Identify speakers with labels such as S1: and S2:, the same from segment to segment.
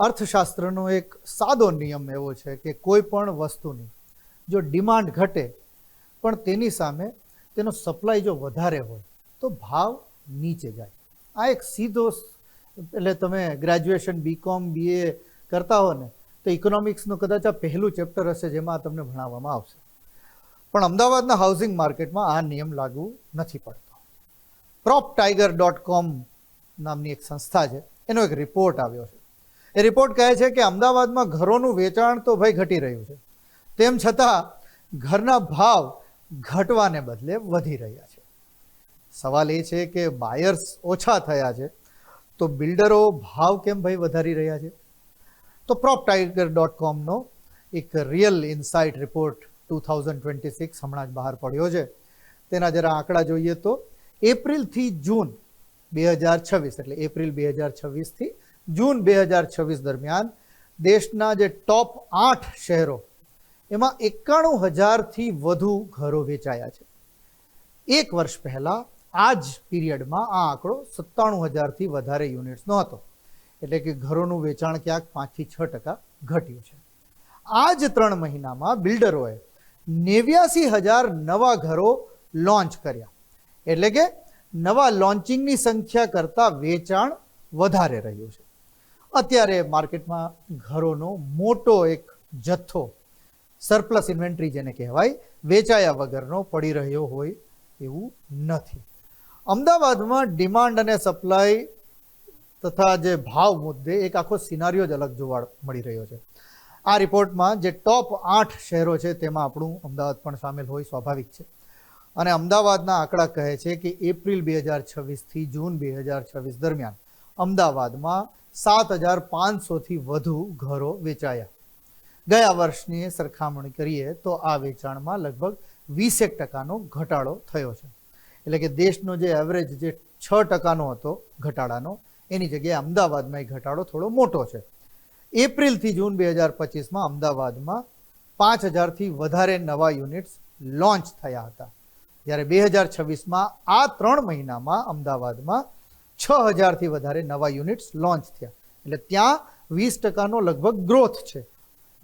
S1: અર્થશાસ્ત્રનો એક સાદો નિયમ એવો છે કે કોઈ પણ વસ્તુની જો ડિમાન્ડ ઘટે પણ તેની સામે તેનો સપ્લાય જો વધારે હોય તો ભાવ નીચે જાય. આ એક સીધો, એટલે તમે ગ્રેજ્યુએશન બીકોમ બીએ કરતા હો ને તો ઇકોનોમિક્સનું કદાચ આ પહેલું ચેપ્ટર હશે જેમાં તમને ભણાવવામાં આવશે. પણ અમદાવાદના હાઉસિંગ માર્કેટમાં આ નિયમ લાગુ નથી પડતો. PropTiger.com નામની એક સંસ્થા છે, એનો એક રિપોર્ટ આવ્યો છે. એ રિપોર્ટ કહે છે કે અમદાવાદમાં ઘરોનું વેચાણ તો ભાઈ ઘટી રહ્યું છે, તેમ છતાં ઘરના ભાવ ઘટવાને બદલે વધી રહ્યા છે. સવાલ એ છે કે બાયર્સ ઓછા થયા છે તો બિલ્ડરો ભાવ કેમ ભાઈ વધારી રહ્યા છે? તો PropTiger.comનો એક રિયલ ઇનસાઇટ રિપોર્ટ 2026 હમણાં જ બહાર પડ્યો છે. તેના જરા આંકડા જોઈએ તો એપ્રિલથી જૂન 2026, એટલે એપ્રિલ 2026 થી જૂન 2026 દરમિયાન દેશના જે ટોપ 8 શહેરો એમાં 91,000થી વધુ ઘરો વેચાયા છે. એક વર્ષ પહેલા આ જ પીરિયડમાં આ આંકડો 97,000થી વધારે યુનિટ્સનો હતો. એટલે કે ઘરોનું વેચાણ ક્યાંક 5 થી 6% ઘટ્યું છે. આ જ 3 મહિનામાં બિલ્ડરોએ 89,000 નવા ઘરો લોન્ચ કર્યા. એટલે કે નવા લોન્ચિંગની સંખ્યા કરતાં વેચાણ વધારે રહ્યું છે. અત્યારે માર્કેટમાં ઘરોનો મોટો એક જથ્થો, સરપ્લસ ઇન્વેન્ટરી જેને કહેવાય, વેચાયા વગરનો પડી રહ્યો હોય એવું નથી. અમદાવાદમાં ડિમાન્ડ અને સપ્લાય તથા જે ભાવ મુદ્દે એક આખો સિનારીઓ જ અલગ જોવા મળી રહ્યો છે. આ રિપોર્ટમાં જે ટોપ 8 શહેરો છે તેમાં આપણું અમદાવાદ પણ સામેલ હોય, સ્વાભાવિક છે. અને અમદાવાદના આંકડા કહે છે કે એપ્રિલ 2026થી જૂન 2026 દરમિયાન અમદાવાદમાં 7,500થી વધુ ઘરો વેચાયા. ગયા વર્ષની સરખામણી કરીએ તો આ વેચાણમાં લગભગ 20% ઘટાડો થયો છે. એટલે કે દેશનો જે એવરેજ જે 6% હતો ઘટાડાનો, એની જગ્યાએ અમદાવાદમાં એ ઘટાડો થોડો મોટો છે. એપ્રિલથી જૂન 2025માં અમદાવાદમાં 5,000થી વધારે નવા યુનિટ્સ લોન્ચ થયા હતા. જ્યારે 2026માં આ 3 મહિનામાં અમદાવાદમાં 6,000થી વધારે નવા યુનિટ્સ લોન્ચ થયા. એટલે ત્યાં 20%નો લગભગ ગ્રોથ છે.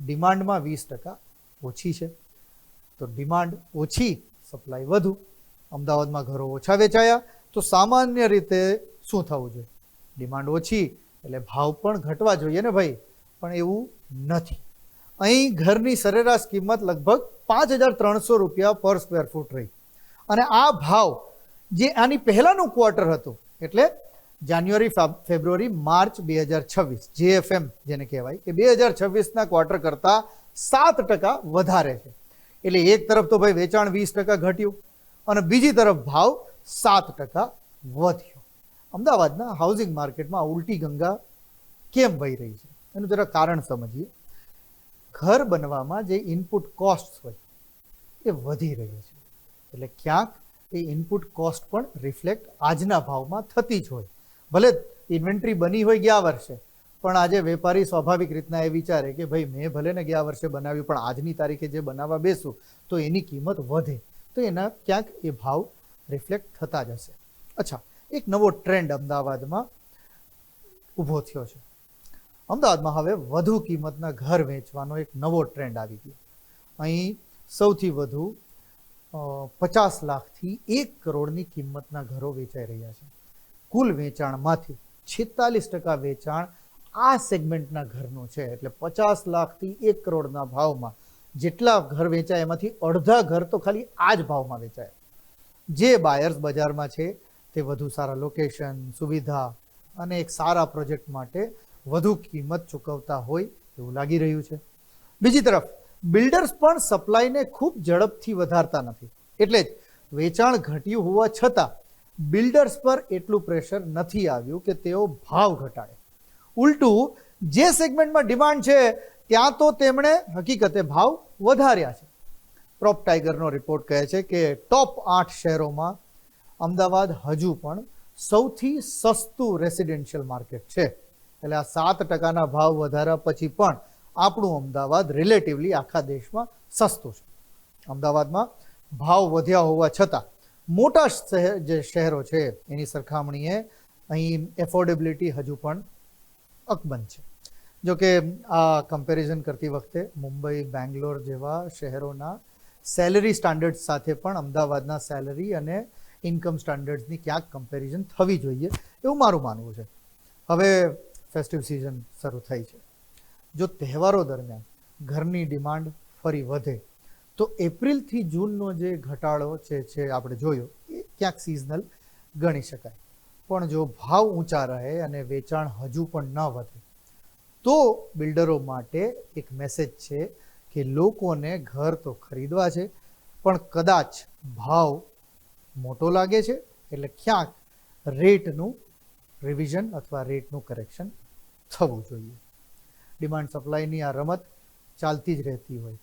S1: ડિમાન્ડમાં 20% ઓછી છે. તો ડિમાન્ડ ઓછી, સપ્લાય વધુ. અમદાવાદમાં ઘરો ઓછા વેચાયા તો સામાન્ય રીતે શું થવું જોઈએ? ડિમાન્ડ ઓછી એટલે ભાવ પણ ઘટવા જોઈએ ને ભાઈ, પણ એવું નથી. અહીં ઘરની સરેરાશ કિંમત લગભગ 5,300 રૂપિયા પર સ્ક્વેર ફૂટ રહી. અને આ ભાવ જે આની પહેલાનું ક્વાર્ટર હતું, એટલે જાન્યુઆરી, ફેબ્રુઆરી, માર્ચ 2026, JFM જેને કહેવાય, કે 2026ના ક્વાર્ટર કરતાં 7% વધારે છે. એટલે એક તરફ તો ભાઈ વેચાણ 20% ઘટ્યું અને બીજી તરફ ભાવ 7% વધ્યો. અમદાવાદના હાઉસિંગ માર્કેટમાં ઉલટી ગંગા કેમ વહી રહી છે એનું જરા કારણ સમજીએ. ઘર બનવામાં જે ઇનપુટ કોસ્ટ હોય એ વધી રહી છે. એટલે ક્યાંક એ ઇનપુટ કોસ્ટ પણ રિફ્લેક્ટ આજના ભાવમાં થતી જ હોય. ભલે ઇન્વેન્ટરી બની હોય ગયા વર્ષે, પણ આજે વેપારી સ્વાભાવિક રીતના એ વિચારે કે ભાઈ મેં ભલે ને ગયા વર્ષે બનાવ્યું, પણ આજની તારીખે જે બનાવવા બેસું તો એની કિંમત વધે, તો એના ક્યાંક એ ભાવ રિફ્લેક્ટ થતા જ હશે. અચ્છા, એક નવો ટ્રેન્ડ અમદાવાદમાં ઊભો થયો છે. અમદાવાદમાં હવે વધુ કિંમતના ઘર વેચવાનો એક નવો ટ્રેન્ડ આવી ગયો. અહીં સૌથી વધુ 50 લાખથી 1 કરોડની કિંમતના ઘરો વેચાઈ રહ્યા છે. કુલ વેચાણમાંથી 46% વેચાણ આ સેગમેન્ટના ઘરનું છે. એટલે 50 લાખથી 1 કરોડના ભાવમાં જેટલા ઘર વેચાય એમાંથી અડધા ઘર તો ખાલી આ જ ભાવમાં વેચાય. જે બાયર્સ બજારમાં છે તે વધુ સારા લોકેશન, સુવિધા અને એક સારા પ્રોજેક્ટ માટે વધુ કિંમત ચૂકવતા હોય એવું લાગી રહ્યું છે. બીજી તરફ બિલ્ડર્સ પણ સપ્લાયને ખૂબ ઝડપથી વધારતા નથી. એટલે જ વેચાણ ઘટ્યું હોવા છતાં બિલ્ડર્સ પર એટલું પ્રેશર નથી આવ્યું કે તેઓ ભાવ ઘટાડે. ઉલટું જે સેગમેન્ટમાં ડિમાન્ડ છે ત્યાં તો તેમણે હકીકતે ભાવ વધાર્યા છે. PropTigerનો રિપોર્ટ કહે છે કે ટોપ 8 શહેરોમાં અમદાવાદ હજુ પણ સૌથી સસ્તું રેસિડેન્શિયલ માર્કેટ છે. એટલે આ 7%ના ભાવ વધારા પછી પણ આપણું અમદાવાદ રિલેટિવલી આખા દેશમાં સસ્તું છે. અમદાવાદમાં ભાવ વધ્યા હોવા છતાં મોટા જે શહેરો છે એની સરખામણીએ અહીં એફોર્ડેબિલિટી હજુ પણ અકબંધ છે. જો કે આ કમ્પેરિઝન કરતી વખતે મુંબઈ બેંગ્લોર જેવા શહેરોના સેલરી સ્ટાન્ડર્ડ સાથે પણ અમદાવાદના સેલરી અને ઇન્કમ સ્ટાન્ડર્ડ્સની ક્યાંક કમ્પેરિઝન થવી જોઈએ એવું મારું માનવું છે. હવે ફેસ્ટિવ સિઝન શરૂ થઈ છે. જો તહેવારો દરમિયાન ઘરની ડિમાન્ડ ફરી વધે તો એપ્રિલથી જૂનનો જે ઘટાડો છે આપણે જોયો એ ક્યાંક સિઝનલ ગણી શકાય. પણ જો ભાવ ઊંચા રહે અને વેચાણ હજુ પણ ન વધે તો બિલ્ડરો માટે એક મેસેજ છે કે લોકોને ઘર તો ખરીદવા છે પણ કદાચ ભાવ મોટો લાગે છે એટલે ક્યાંક રેટનું રિવિઝન અથવા રેટનું કરેક્શન થવું જોઈએ. ડિમાન્ડ સપ્લાયની આ રમત ચાલતી જ રહેતી હોય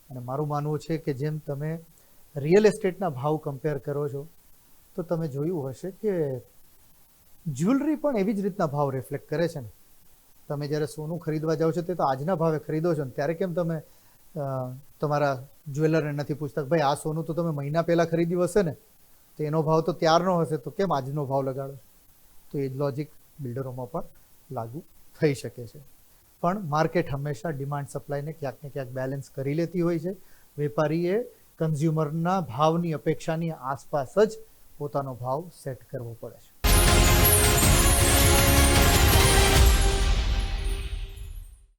S1: અને મારું માનવું છે કે જેમ તમે રિયલ એસ્ટેટના ભાવ કમ્પેર કરો છો તો તમે જોયું હશે કે જ્વેલરી પણ એવી જ રીતના ભાવ રિફ્લેક્ટ કરે છે ને. તમે જ્યારે સોનું ખરીદવા જાઓ છો તે તો આજના ભાવે ખરીદો છો ને ત્યારે કેમ તમે તમારા જ્વેલરને નથી પૂછતા ભાઈ આ સોનું તો તમે મહિના પહેલાં ખરીદ્યું હશે ને, તો એનો ભાવ તો ત્યારનો હશે તો કેમ આજનો ભાવ લગાડો છો? તો એ જ લોજિક બિલ્ડરોમાં પણ લાગુ થઈ શકે છે. પણ માર્કેટ હંમેશા ડિમાન્ડ સપ્લાયને ક્યાંક ને ક્યાંક બેલેન્સ કરી લેતી હોય છે. વેપારીએ કન્ઝ્યુમરના ભાવની અપેક્ષાની આસપાસ જ પોતાનો ભાવ સેટ કરવો પડે છે.